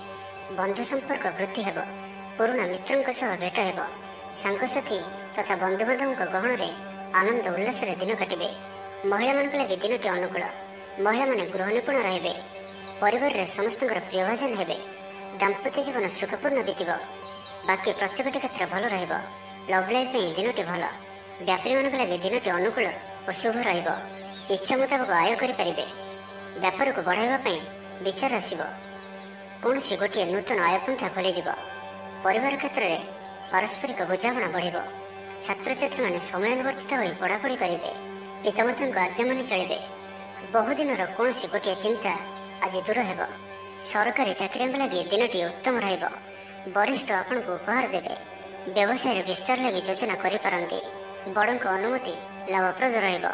ବନ୍ଧୁ ସମ୍ପର୍କ ବୃଦ୍ଧି ହେବ। ପୁରୁଣା ମିତ୍ରଙ୍କ ସହ ଭେଟ ହେବ। ସାଙ୍ଗସାଥୀ ତଥା ବନ୍ଧୁବାନ୍ଧବଙ୍କ ଗହଣରେ ଆନନ୍ଦ ଉଲ୍ଲାସରେ ଦିନ କାଟିବେ। ମହିଳାମାନଙ୍କ ଲାଗି ଦିନଟି ଅନୁକୂଳ। ମହିଳାମାନେ ଗୃହ ନିପୁଣ ରହିବେ। ପରିବାରରେ ସମସ୍ତଙ୍କର ପ୍ରିୟଭାଜନ ହେବେ। ଦାମ୍ପତ୍ୟ ଜୀବନ ସୁଖପୂର୍ଣ୍ଣ ବିତିବ। ବାକି ପ୍ରତ୍ୟେକଟି କ୍ଷେତ୍ର ଭଲ ରହିବ। ଲଭ୍ ଲାଇଫ୍ ପାଇଁ ଦିନଟି ଭଲ। ବ୍ୟାପାରୀମାନଙ୍କ ଲାଗି ଦିନଟି ଅନୁକୂଳ ଓ ଶୁଭ ରହିବ। ଇଚ୍ଛା ମୁତାବକ ଆୟ କରିପାରିବେ। ବ୍ୟାପାରକୁ ବଢ଼ାଇବା ପାଇଁ ବିଚାର ଆସିବ। କୌଣସି ଗୋଟିଏ ନୂତନ ଆୟପନ୍ଥା ଖୋଲିଯିବ। ପରିବାର କ୍ଷେତ୍ରରେ ପାରସ୍ପରିକ ବୁଝାମଣା ବଢ଼ିବ। ଛାତ୍ରଛାତ୍ରୀମାନେ ସମୟାନୁବର୍ତ୍ତିତ ହୋଇ ପଢ଼ାପଢ଼ି କରିବେ। ପିତାମାତାଙ୍କ ଆଜ୍ଞା ମାନି ଚଳିବେ। ବହୁଦିନର କୌଣସି ଗୋଟିଏ ଚିନ୍ତା ଆଜି ଦୂର ହେବ। ସରକାରୀ ଚାକିରିଙ୍କ ଲାଗି ଦିନଟି ଉତ୍ତମ ରହିବ। ବରିଷ୍ଠ ଆପଣଙ୍କୁ ଉପହାର ଦେବେ। ବ୍ୟବସାୟରେ ବିସ୍ତାର ଲାଗି ଯୋଜନା କରିପାରନ୍ତି। ବଡ଼ଙ୍କ ଅନୁମତି ଲାଭପ୍ରଦ ରହିବ।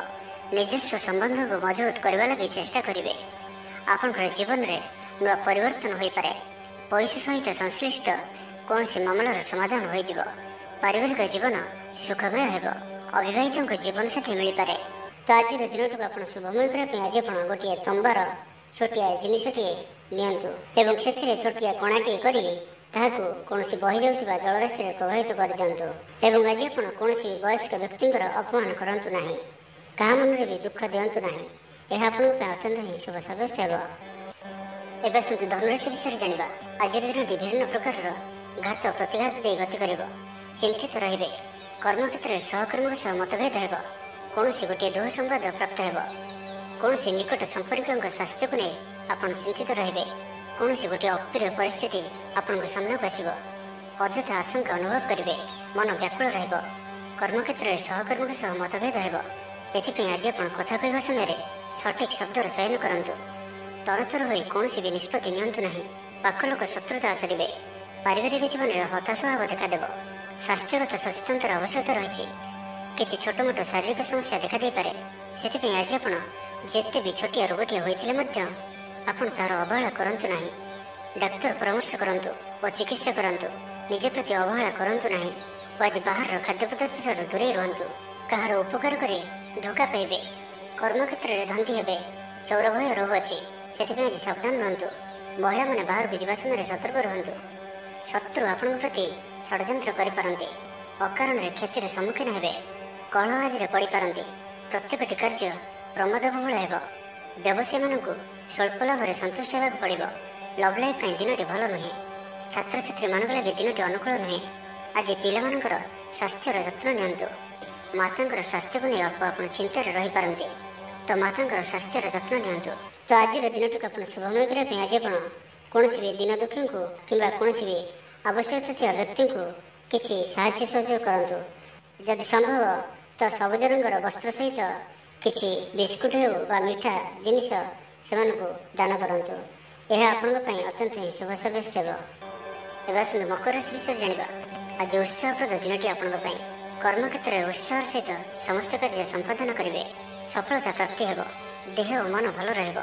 ନିଜସ୍ୱ ସମ୍ବନ୍ଧକୁ ମଜବୁତ କରିବା ଲାଗି ଚେଷ୍ଟା କରିବେ। ଆପଣଙ୍କର ଜୀବନରେ ନୂଆ ପରିବର୍ତ୍ତନ ହୋଇପାରେ। ପଇସା ସହିତ ସଂଶ୍ଳିଷ୍ଟ କୌଣସି ମାମଲାର ସମାଧାନ ହୋଇଯିବ। ପାରିବାରିକ ଜୀବନ ସୁଖମୟ ହେବ। ଅବିବାହିତଙ୍କ ଜୀବନସାଥୀ ମିଳିପାରେ। ତ ଆଜିର ଦିନଟିକୁ ଆପଣ ଶୁଭମୟ କରିବା ପାଇଁ ଆଜି ଆପଣ ଗୋଟିଏ ତମ୍ବାର ଛୋଟିଆ ଜିନିଷଟିଏ ନିଅନ୍ତୁ ଏବଂ ସେଥିରେ ଛୋଟିଆ କଣାଟିଏ କରି ତାହାକୁ କୌଣସି ବହିଯାଉଥିବା ଜଳରାଶିରେ ପ୍ରବାହିତ କରିଦିଅନ୍ତୁ। ଏବଂ ଆଜି ଆପଣ କୌଣସି ବୟସ୍କ ବ୍ୟକ୍ତିଙ୍କର ଅପମାନ କରନ୍ତୁ ନାହିଁ। କାହା ମନରେ ବି ଦୁଃଖ ଦିଅନ୍ତୁ ନାହିଁ। ଏହା ଆପଣଙ୍କ ପାଇଁ ଅତ୍ୟନ୍ତ ହିଁ ଶୁଭ ସାବ୍ୟସ୍ତ ହେବ। ଏବେ ଆସନ୍ତୁ ଧନୁରାଶି ବିଷୟରେ ଜାଣିବା। ଆଜିର ଦିନଟି ବିଭିନ୍ନ ପ୍ରକାରର ଘାତ ପ୍ରତିଘାତ ଦେଇ ଗତି କରିବ। ଚିନ୍ତିତ ରହିବେ। କର୍ମକ୍ଷେତ୍ରରେ ସହକର୍ମୀଙ୍କ ସହ ମତଭେଦ ହେବ। କୌଣସି ଗୋଟିଏ ଦୁଃ ସମ୍ବାଦ ପ୍ରାପ୍ତ ହେବ। କୌଣସି ନିକଟ ସମ୍ପର୍କୀୟଙ୍କ ସ୍ୱାସ୍ଥ୍ୟକୁ ନେଇ ଆପଣ ଚିନ୍ତିତ ରହିବେ। କୌଣସି ଗୋଟିଏ ଅପ୍ରିୟ ପରିସ୍ଥିତି ଆପଣଙ୍କ ସାମ୍ନାକୁ ଆସିବ। ଅଯଥା ଆଶଙ୍କା ଅନୁଭବ କରିବେ। ମନ ବ୍ୟାକୁଳ ରହିବ। କର୍ମକ୍ଷେତ୍ରରେ ସହକର୍ମୀଙ୍କ ସହ ମତଭେଦ ହେବ। ଏଥିପାଇଁ ଆଜି ଆପଣ କଥା କହିବା ସମୟରେ ସଠିକ୍ ଶବ୍ଦର ଚୟନ କରନ୍ତୁ। ତରତର ହୋଇ କୌଣସି ବି ନିଷ୍ପତ୍ତି ନିଅନ୍ତୁ ନାହିଁ। ପାଖ ଲୋକ ଶତ୍ରୁତା ଆଚରିବେ। ପାରିବାରିକ ଜୀବନରେ ହତାଶ ଭାବ ଦେଖାଦେବ। ସ୍ୱାସ୍ଥ୍ୟଗତ ସଚେତନତାର ଆବଶ୍ୟକତା ରହିଛି। କିଛି ଛୋଟମୋଟ ଶାରୀରିକ ସମସ୍ୟା ଦେଖାଦେଇପାରେ। ସେଥିପାଇଁ ଆଜି ଆପଣ ଯେତେ ବି ଛୋଟିଆ ରୋଗଟିଏ ହୋଇଥିଲେ ମଧ୍ୟ ଆପଣ ତାହାର ଅବହେଳା କରନ୍ତୁ ନାହିଁ। ଡାକ୍ତର ପରାମର୍ଶ କରନ୍ତୁ ଓ ଚିକିତ୍ସା କରନ୍ତୁ। ନିଜ ପ୍ରତି ଅବହେଳା କରନ୍ତୁ ନାହିଁ ଓ ଆଜି ବାହାରର ଖାଦ୍ୟପଦାର୍ଥଠାରୁ ଦୂରେଇ ରୁହନ୍ତୁ। କାହାର ଉପକାର କରି ଧୋକା ପାଇବେ। କର୍ମକ୍ଷେତ୍ରରେ ଧନ୍ଦି ହେବେ। ଚୌର ଭୟ ରୋଗ ଅଛି। ସେଥିପାଇଁ ଆଜି ସାବଧାନ ରୁହନ୍ତୁ। ମହିଳାମାନେ ବାହାରକୁ ଯିବା ସମୟରେ ସତର୍କ ରୁହନ୍ତୁ। ଶତ୍ରୁ ଆପଣଙ୍କ ପ୍ରତି ଷଡ଼ଯନ୍ତ୍ର କରିପାରନ୍ତି। ଅକାରଣରେ କ୍ଷତିର ସମ୍ମୁଖୀନ ହେବେ। କଳହ ଆଦିରେ ପଡ଼ିପାରନ୍ତି। ପ୍ରତ୍ୟେକଟି କାର୍ଯ୍ୟ ପ୍ରମାଦବହୁଳ ହେବ। ବ୍ୟବସାୟୀମାନଙ୍କୁ ସ୍ୱଳ୍ପ ଲାଭରେ ସନ୍ତୁଷ୍ଟ ହେବାକୁ ପଡ଼ିବ। ଲଭ୍ ଲାଇଫ୍ ପାଇଁ ଦିନଟି ଭଲ ନୁହେଁ। ଛାତ୍ରଛାତ୍ରୀମାନଙ୍କ ଲାଗି ଦିନଟି ଅନୁକୂଳ ନୁହେଁ। ଆଜି ପିଲାମାନଙ୍କର ସ୍ୱାସ୍ଥ୍ୟର ଯତ୍ନ ନିଅନ୍ତୁ। ମାତାଙ୍କର ସ୍ୱାସ୍ଥ୍ୟକୁ ନେଇ ଅଳ୍ପ ଆପଣ ଚିନ୍ତାରେ ରହିପାରନ୍ତି। ତ ମାତାଙ୍କର ସ୍ୱାସ୍ଥ୍ୟର ଯତ୍ନ ନିଅନ୍ତୁ। ତ ଆଜିର ଦିନଟିକୁ ଆପଣ ଶୁଭମୟ କରିବା ପାଇଁ ଆଜି ଆପଣ କୌଣସି ବି ଦିନ ଦୁଃଖୀଙ୍କୁ କିମ୍ବା କୌଣସି ବି ଆବଶ୍ୟକତା ଥିବା ବ୍ୟକ୍ତିଙ୍କୁ କିଛି ସାହାଯ୍ୟ ସହଯୋଗ କରନ୍ତୁ। ଯଦି ସମ୍ଭବ ତ ସବୁଜ ରଙ୍ଗର ବସ୍ତ୍ର ସହିତ କିଛି ବିସ୍କୁଟ ହେଉ ବା ମିଠା ଜିନିଷ ସେମାନଙ୍କୁ ଦାନ କରନ୍ତୁ। ଏହା ଆପଣଙ୍କ ପାଇଁ ଅତ୍ୟନ୍ତ ହିଁ ଶୁଭ ସାବ୍ୟସ୍ତ ହେବ। ଏବେ ଆସନ୍ତୁ ମକର ରାଶି ବିଷୟରେ ଜାଣିବା। ଆଜି ଉତ୍ସାହପ୍ରଦ ଦିନଟି ଆପଣଙ୍କ ପାଇଁ। କର୍ମକ୍ଷେତ୍ରରେ ଉତ୍ସାହର ସହିତ ସମସ୍ତ କାର୍ଯ୍ୟ ସମ୍ପାଦନ କରିବେ। ସଫଳତା ପ୍ରାପ୍ତି ହେବ। ଦେହ ଓ ମନ ଭଲ ରହିବ।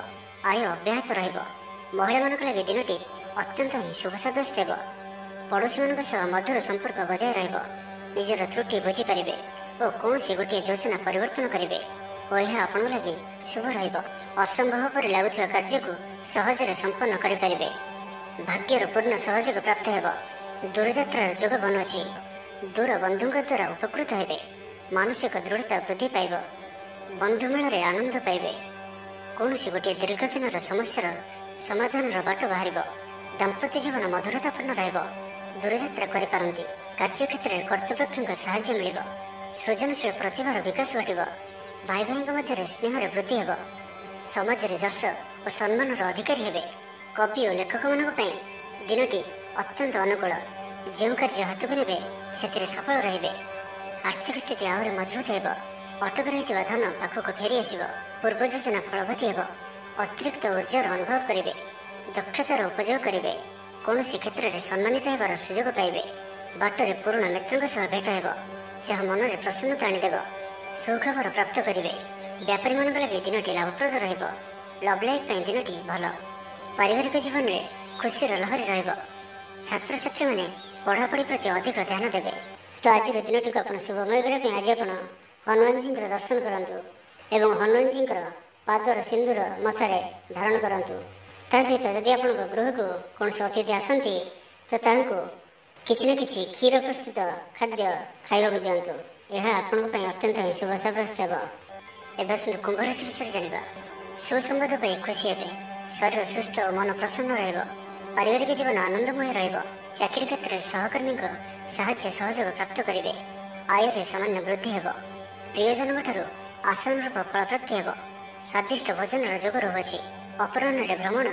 ଆୟ ଅବ୍ୟାହତ ରହିବ। ମହିଳାମାନଙ୍କ ଲାଗି ଦିନଟି ଅତ୍ୟନ୍ତ ହିଁ ଶୁଭ ସାବ୍ୟସ୍ତ ହେବ। ପଡ଼ୋଶୀମାନଙ୍କ ସହ ମଧୁର ସମ୍ପର୍କ ବଜାୟ ରହିବ। ନିଜର ତ୍ରୁଟି ବୁଝିପାରିବେ ଓ କୌଣସି ଗୋଟିଏ ଯୋଜନା ପରିବର୍ତ୍ତନ କରିବେ ଓ ଏହା ଆପଣଙ୍କ ଲାଗି ଶୁଭ ରହିବ। ଅସମ୍ଭବ ପରି ଲାଗୁଥିବା କାର୍ଯ୍ୟକୁ ସହଜରେ ସମ୍ପନ୍ନ କରିପାରିବେ। ଭାଗ୍ୟର ପୂର୍ଣ୍ଣ ସହଯୋଗ ପ୍ରାପ୍ତ ହେବ। ଦୂରଯାତ୍ରାର ଯୋଗ ବନୁଅଛି। ଦୂର ବନ୍ଧୁଙ୍କ ଦ୍ୱାରା ଉପକୃତ ହେବେ। ମାନସିକ ଦୃଢ଼ତା ବୃଦ୍ଧି ପାଇବ। ବନ୍ଧୁମେଳରେ ଆନନ୍ଦ ପାଇବେ। କୌଣସି ଗୋଟିଏ ଦୀର୍ଘଦିନର ସମସ୍ୟାର ସମାଧାନର ବାଟ ବାହାରିବ। ଦାମ୍ପତ୍ୟ ଜୀବନ ମଧୁରତାପୂର୍ଣ୍ଣ ରହିବ। ଦୂରଯାତ୍ରା କରିପାରନ୍ତି। କାର୍ଯ୍ୟକ୍ଷେତ୍ରରେ କର୍ତ୍ତୃପକ୍ଷଙ୍କ ସାହାଯ୍ୟ ମିଳିବ। ସୃଜନଶୀଳ ପ୍ରତିଭାର ବିକାଶ ଘଟିବ। ଭାଇ ଭାଇଙ୍କ ମଧ୍ୟରେ ସ୍ନେହରେ ବୃଦ୍ଧି ହେବ। ସମାଜରେ ଯଶ ଓ ସମ୍ମାନର ଅଧିକାରୀ ହେବେ। କବି ଓ ଲେଖକମାନଙ୍କ ପାଇଁ ଦିନଟି ଅତ୍ୟନ୍ତ ଅନୁକୂଳ। ଯେଉଁ କାର୍ଯ୍ୟ ହାତକୁ ନେବେ ସେଥିରେ ସଫଳ ରହିବେ। ଆର୍ଥିକ ସ୍ଥିତି ଆହୁରି ମଜବୁତ ହେବ। ଅଟକି ରହିଥିବା ଧନ ପାଖକୁ ଫେରି ଆସିବ। ପୂର୍ବ ଯୋଜନା ଫଳବତୀ ହେବ। ଅତିରିକ୍ତ ଉର୍ଜାର ଅନୁଭବ କରିବେ। ଦକ୍ଷତାର ଉପଯୋଗ କରିବେ। କୌଣସି କ୍ଷେତ୍ରରେ ସମ୍ମାନିତ ହେବାର ସୁଯୋଗ ପାଇବେ। ବାଟରେ ପୁରୁଣା ମିତ୍ରଙ୍କ ସହ ଭେଟ ହେବ, ଯାହା ମନରେ ପ୍ରସନ୍ନତା ଆଣିଦେବ। ସୁଖବର ପ୍ରାପ୍ତ କରିବେ। ବ୍ୟାପାରୀମାନଙ୍କ ଲାଗି ଦିନଟି ଲାଭପ୍ରଦ ରହିବ। ଲଭ୍ ଲାଇଫ୍ ପାଇଁ ଦିନଟି ଭଲ। ପାରିବାରିକ ଜୀବନରେ ଖୁସିର ଲହରୀ ରହିବ। ଛାତ୍ରଛାତ୍ରୀମାନେ ପଢ଼ାପଢ଼ି ପ୍ରତି ଅଧିକ ଧ୍ୟାନ ଦେବେ। ତ ଆଜିର ଦିନଟିକୁ ଆପଣ ଶୁଭମୟ କରିବା ପାଇଁ ଆଜି ଆପଣ ହନୁମାନଜୀଙ୍କର ଦର୍ଶନ କରନ୍ତୁ ଏବଂ ହନୁମାନଜୀଙ୍କର ପାଦର ସିନ୍ଦୁର ମଥାରେ ଧାରଣ କରନ୍ତୁ। ତା ସହିତ ଯଦି ଆପଣଙ୍କ ଗୃହକୁ କୌଣସି ଅତିଥି ଆସନ୍ତି ତ ତାଙ୍କୁ କିଛି ନା କିଛି କ୍ଷୀର ପ୍ରସ୍ତୁତ ଖାଦ୍ୟ ଖାଇବାକୁ ଦିଅନ୍ତୁ। ଏହା ଆପଣଙ୍କ ପାଇଁ ଅତ୍ୟନ୍ତ ଶୁଭ ସାବ୍ୟସ୍ତ ହେବ। ଏବେ ଆସନ୍ତୁ କୁମ୍ଭ ରାଶି ବିଷୟରେ ଜାଣିବା। ସୁସମ୍ବାଦ ପାଇ ଖୁସି ହେବେ। ଶରୀର ସୁସ୍ଥ ଓ ମନ ପ୍ରସନ୍ନ ରହିବ। ପାରିବାରିକ ଜୀବନ ଆନନ୍ଦମୟ ରହିବ। ଚାକିରି କ୍ଷେତ୍ରରେ ସହକର୍ମୀଙ୍କ ସାହାଯ୍ୟ ସହଯୋଗ ପ୍ରାପ୍ତ କରିବେ। ଆୟରେ ସାମାନ୍ୟ ବୃଦ୍ଧି ହେବ। ପ୍ରିୟଜନଙ୍କ ଠାରୁ ଆଶାନୁରୂପ ଫଳପ୍ରାପ୍ତି ହେବ। ସ୍ୱାଦିଷ୍ଟ ଭୋଜନର ଯୋଗ ରହୁଅଛି। ଅପରାହ୍ନରେ ଭ୍ରମଣ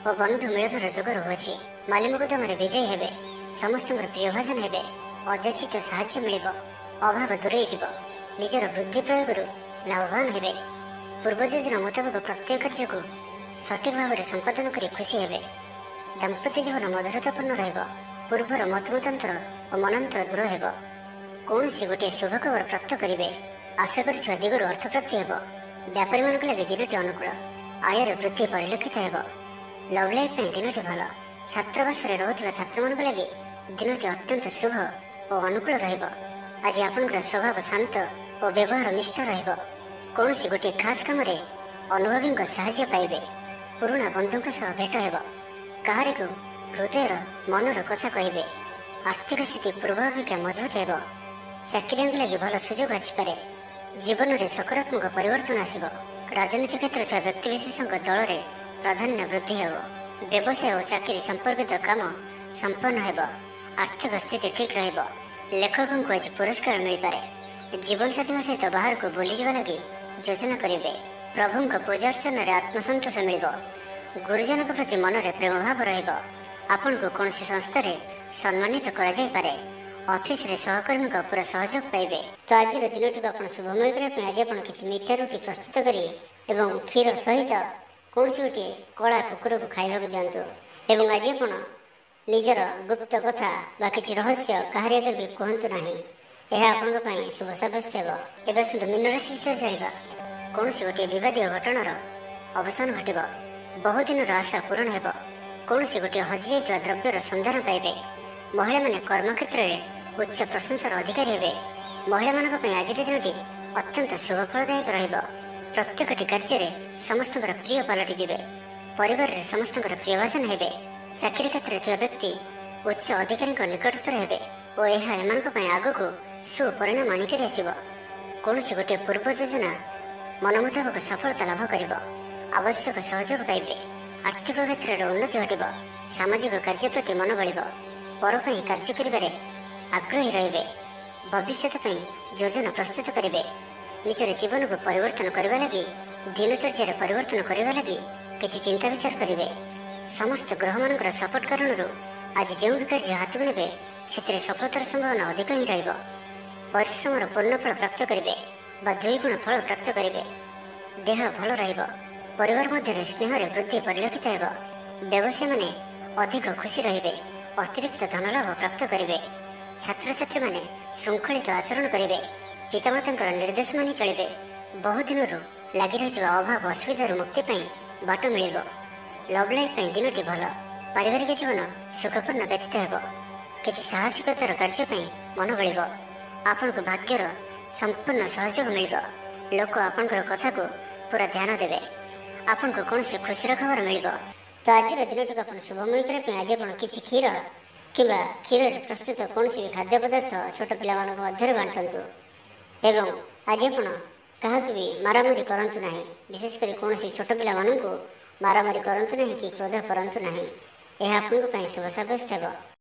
ଓ ବନ୍ଧୁ ମିଳନର ଯୋଗ ରହୁଅଛି। ମାଲିମୁକଦ୍ଦମାରେ ବିଜୟୀ ହେବେ। ସମସ୍ତଙ୍କର ପ୍ରିୟ ଭାଜନ ହେବେ। ଅଯାଚିତ ସାହାଯ୍ୟ ମିଳିବ। ଅଭାବ ଦୂରେଇ ଯିବ। ନିଜର ବୁଦ୍ଧି ପ୍ରୟୋଗରୁ ଲାଭବାନ ହେବେ। ପୂର୍ବ ଯୋଜନା ମୁତାବକ ପ୍ରତ୍ୟେକ କାର୍ଯ୍ୟକୁ ସଠିକ ଭାବରେ ସମ୍ପାଦନ କରି ଖୁସି ହେବେ। ଦାମ୍ପତ୍ୟ ଜୀବନ ମଧୁରତାପୂର୍ଣ୍ଣ ରହିବ। ପୂର୍ବର ମତମତାନ୍ତର ଓ ମନାନ୍ତର ଦୂର ହେବ। କୌଣସି ଗୋଟିଏ ଶୁଭ ଖବର ପ୍ରାପ୍ତ କରିବେ। ଆଶା କରିଥିବା ଦିଗରୁ ଅର୍ଥପ୍ରାପ୍ତି ହେବ। ବ୍ୟାପାରୀମାନଙ୍କ ଲାଗି ଦିନଟି ଅନୁକୂଳ। ଆୟରେ ବୃଦ୍ଧି ପରିଲକ୍ଷିତ ହେବ। ଲଭ୍ ଲାଇଫ୍ ପାଇଁ ଦିନଟି ଭଲ। ଛାତ୍ରାବାସରେ ରହୁଥିବା ଛାତ୍ରମାନଙ୍କ ଲାଗି ଦିନଟି ଅତ୍ୟନ୍ତ ଶୁଭ ଓ ଅନୁକୂଳ ରହିବ। ଆଜି ଆପଣଙ୍କର ସ୍ୱଭାବ ଶାନ୍ତ ଓ ବ୍ୟବହାର ମିଷ୍ଟ ରହିବ। କୌଣସି ଗୋଟିଏ ଖାସ୍ କାମରେ ଅନୁଭବୀଙ୍କ ସାହାଯ୍ୟ ପାଇବେ। ପୁରୁଣା ବନ୍ଧୁଙ୍କ ସହ ଭେଟ ହେବ। କାହାରିକୁ ହୃଦୟର ମନର କଥା କହିବେ। ଆର୍ଥିକ ସ୍ଥିତି ପୂର୍ବ ଅପେକ୍ଷା ମଜବୁତ ହେବ। ଚାକିରିଆଙ୍କ ଲାଗି ଭଲ ସୁଯୋଗ ଆସିପାରେ। ଜୀବନରେ ସକାରାତ୍ମକ ପରିବର୍ତ୍ତନ ଆସିବ। ରାଜନୀତି କ୍ଷେତ୍ରରେ ଥିବା ବ୍ୟକ୍ତିବିଶେଷଙ୍କ ଦଳରେ ପ୍ରାଧାନ୍ୟ ବୃଦ୍ଧି ହେବ। ବ୍ୟବସାୟ ଓ ଚାକିରି ସମ୍ପର୍କିତ କାମ ସମ୍ପନ୍ନ ହେବ। ଆର୍ଥିକ ସ୍ଥିତି ଠିକ୍ ରହିବ। ଲେଖକଙ୍କୁ ଆଜି ପୁରସ୍କାର ମିଳିପାରେ। ଜୀବନସାଥୀଙ୍କ ସହିତ ବାହାରକୁ ବୁଲିଯିବା ଲାଗି ଯୋଜନା କରିବେ। ପ୍ରଭୁଙ୍କ ପୂଜାର୍ଚ୍ଚନାରେ ଆତ୍ମସନ୍ତୋଷ ମିଳିବ। ଗୁରୁଜନଙ୍କ ପ୍ରତି ମନରେ ପ୍ରେମଭାବ ରହିବ। ଆପଣଙ୍କୁ କୌଣସି ସଂସ୍ଥାରେ ସମ୍ମାନିତ କରାଯାଇପାରେ। ଅଫିସରେ ସହକର୍ମୀଙ୍କ ପୁରା ସହଯୋଗ ପାଇବେ। ତ ଆଜିର ଦିନଟିକୁ ଆପଣ ଶୁଭମୟ କରିବା ପାଇଁ ଆଜି ଆପଣ କିଛି ମିଠା ରୁଟି ପ୍ରସ୍ତୁତ କରି ଏବଂ କ୍ଷୀର ସହିତ କୌଣସି ଗୋଟିଏ କଳା କୁକୁରକୁ ଖାଇବାକୁ ଦିଅନ୍ତୁ। ଏବଂ ଆଜି ଆପଣ ନିଜର ଗୁପ୍ତ କଥା ବା କିଛି ରହସ୍ୟ କାହାରି ଆଗରେ ବି କୁହନ୍ତୁ ନାହିଁ। ଏହା ଆପଣଙ୍କ ପାଇଁ ଶୁଭ ସାବ୍ୟସ୍ତ ହେବ। ଏବେ ଆସନ୍ତୁ ମୀନ ରାଶି ବିଷୟରେ ଜାଣିବା। କୌଣସି ଗୋଟିଏ ବିବାଦୀୟ ଘଟଣାର ଅବସାନ ଘଟିବ। ବହୁଦିନର ଆଶା ପୂରଣ ହେବ। କୌଣସି ଗୋଟିଏ ହଜିଯାଇଥିବା ଦ୍ରବ୍ୟର ସନ୍ଧାନ ପାଇବେ। ମହିଳାମାନେ କର୍ମକ୍ଷେତ୍ରରେ ଉଚ୍ଚ ପ୍ରଶଂସାର ଅଧିକାରୀ ହେବେ। ମହିଳାମାନଙ୍କ ପାଇଁ ଆଜିର ଦିନଟି ଅତ୍ୟନ୍ତ ଶୁଭ ଫଳଦାୟକ ରହିବ। ପ୍ରତ୍ୟେକଟି କାର୍ଯ୍ୟରେ ସମସ୍ତଙ୍କର ପ୍ରିୟ ପାଲଟିଯିବେ। ପରିବାରରେ ସମସ୍ତଙ୍କର ପ୍ରିୟଭାଜନ ହେବେ। ଚାକିରି କ୍ଷେତ୍ରରେ ଥିବା ବ୍ୟକ୍ତି ଉଚ୍ଚ ଅଧିକାରୀଙ୍କ ନିକଟତର ହେବେ ଓ ଏହା ଏମାନଙ୍କ ପାଇଁ ଆଗକୁ ସୁପରିଣାମ ଆଣିକରି ଆସିବ। କୌଣସି ଗୋଟିଏ ପୂର୍ବ ଯୋଜନା ମନ ମୁତାବକ ସଫଳତା ଲାଭ କରିବ। ଆବଶ୍ୟକ ସହଯୋଗ ପାଇବେ। ଆର୍ଥିକ କ୍ଷେତ୍ରରେ ଉନ୍ନତି ଘଟିବ। ସାମାଜିକ କାର୍ଯ୍ୟ ପ୍ରତି ମନ ବଳିବ। ପର ପାଇଁ କାର୍ଯ୍ୟ କରିବାରେ ଆଗ୍ରହୀ ରହିବେ। ଭବିଷ୍ୟତ ପାଇଁ ଯୋଜନା ପ୍ରସ୍ତୁତ କରିବେ। ନିଜର ଜୀବନକୁ ପରିବର୍ତ୍ତନ କରିବା ଲାଗି ଦିନଚର୍ଯ୍ୟାରେ ପରିବର୍ତ୍ତନ କରିବା ଲାଗି କିଛି ଚିନ୍ତା ବିଚାର କରିବେ। ସମସ୍ତ ଗ୍ରହମାନଙ୍କର ସପୋର୍ଟ କାରଣରୁ ଆଜି ଯେଉଁ ବି କାର୍ଯ୍ୟ ହାତକୁ ନେବେ ସେଥିରେ ସଫଳତାର ସମ୍ଭାବନା ଅଧିକ ହିଁ ରହିବ। ପରିଶ୍ରମର ପୂର୍ଣ୍ଣ ଫଳ ପ୍ରାପ୍ତ କରିବେ ବା ଦ୍ୱିଗୁଣ ଫଳ ପ୍ରାପ୍ତ କରିବେ। ଦେହ ଭଲ ରହିବ। ପରିବାର ମଧ୍ୟରେ ସ୍ନେହରେ ବୃଦ୍ଧି ପରିଲକ୍ଷିତ ହେବ। ବ୍ୟବସାୟୀମାନେ ଅଧିକ ଖୁସି ରହିବେ। ଅତିରିକ୍ତ ଧନଲାଭ ପ୍ରାପ୍ତ କରିବେ। ଛାତ୍ରଛାତ୍ରୀମାନେ ଶୃଙ୍ଖଳିତ ଆଚରଣ କରିବେ। ପିତାମାତାଙ୍କର ନିର୍ଦ୍ଦେଶ ମାନି ଚଳିବେ। ବହୁଦିନରୁ ଲାଗି ରହିଥିବା ଅଭାବ ଅସୁବିଧାରୁ ମୁକ୍ତି ପାଇଁ ବାଟ ମିଳିବ। ଲଭ୍ ଲାଇଫ୍ ପାଇଁ ଦିନଟି ଭଲ। ପାରିବାରିକ ଜୀବନ ସୁଖପୂର୍ଣ୍ଣ ବ୍ୟତୀତ ହେବ। କିଛି ସାହସିକତାର କାର୍ଯ୍ୟ ପାଇଁ ମନ ବଳିବ। ଆପଣଙ୍କୁ ଭାଗ୍ୟର ସମ୍ପୂର୍ଣ୍ଣ ସହଯୋଗ ମିଳିବ। ଲୋକ ଆପଣଙ୍କର କଥାକୁ ପୁରା ଧ୍ୟାନ ଦେବେ। ଆପଣଙ୍କୁ କୌଣସି ଖୁସିର ଖବର ମିଳିବ। ତ ଆଜିର ଦିନଟିକୁ ଆପଣ ଶୁଭମୟ କରିବା ପାଇଁ ଆଜି ଆପଣ କିଛି କ୍ଷୀର କିମ୍ବା କ୍ଷୀରରେ ପ୍ରସ୍ତୁତ କୌଣସି ବି ଖାଦ୍ୟ ପଦାର୍ଥ ଛୋଟ ପିଲାମାନଙ୍କ ମଧ୍ୟରେ ବାଣ୍ଟନ୍ତୁ। ଏବଂ ଆଜି ଆପଣ କାହାକୁ ବି ମାରାମାରି କରନ୍ତୁ ନାହିଁ। ବିଶେଷ କରି କୌଣସି ଛୋଟ ପିଲାମାନଙ୍କୁ ମାରାମାରି କରନ୍ତୁ ନାହିଁ କି କ୍ରୋଧ କରନ୍ତୁ ନାହିଁ। ଏହା ଆପଣଙ୍କ ପାଇଁ ଶୁଭ ସାବ୍ୟସ୍ତ ହେବ।